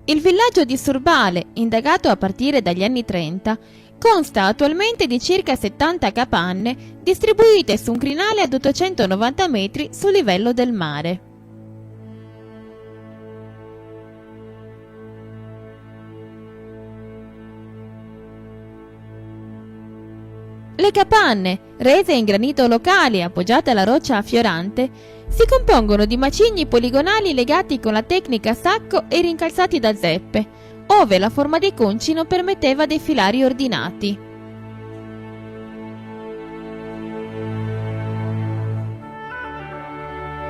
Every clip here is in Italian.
Il villaggio di Surbale, indagato a partire dagli anni 30, consta attualmente di circa 70 capanne distribuite su un crinale ad 890 metri sul livello del mare. Le capanne, rese in granito locale appoggiate alla roccia affiorante, si compongono di macigni poligonali legati con la tecnica a sacco e rincalzati da zeppe, ove la forma dei conci non permetteva dei filari ordinati.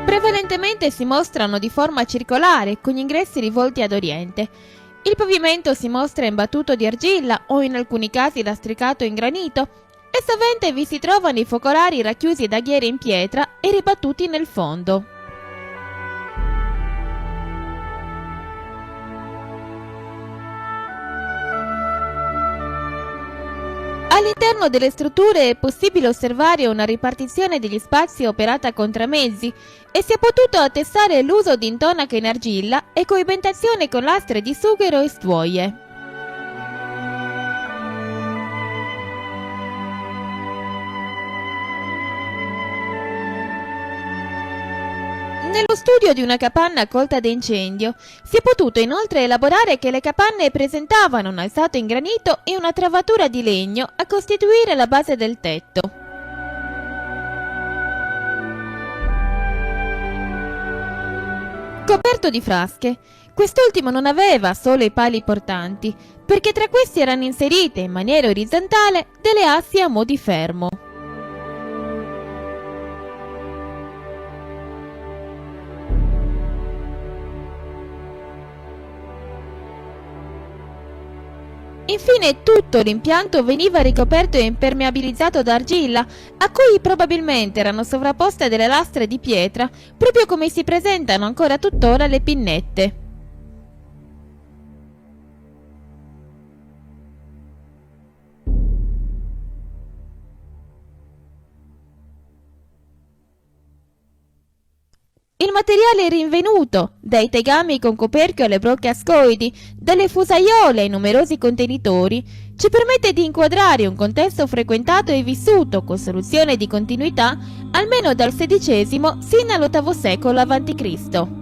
Prevalentemente si mostrano di forma circolare, con gli ingressi rivolti ad oriente. Il pavimento si mostra imbattuto di argilla o in alcuni casi lastricato in granito, e sovente vi si trovano i focolari racchiusi da ghiere in pietra e ribattuti nel fondo. All'interno delle strutture è possibile osservare una ripartizione degli spazi operata a contramezzi e si è potuto attestare l'uso di intonaca in argilla e coibentazione con lastre di sughero e stuoie. Nello studio di una capanna colta da incendio si è potuto inoltre elaborare che le capanne presentavano un alzato in granito e una travatura di legno a costituire la base del tetto. Coperto di frasche, quest'ultimo non aveva solo i pali portanti, perché tra questi erano inserite in maniera orizzontale delle assi a mo' di fermo. Infine tutto l'impianto veniva ricoperto e impermeabilizzato d'argilla, a cui probabilmente erano sovrapposte delle lastre di pietra, proprio come si presentano ancora tuttora le pinnette. Il materiale rinvenuto, dai tegami con coperchio alle brocche ascoidi, dalle fusaiole ai numerosi contenitori, ci permette di inquadrare un contesto frequentato e vissuto con soluzione di continuità almeno dal XVI sino all'VIII secolo a.C.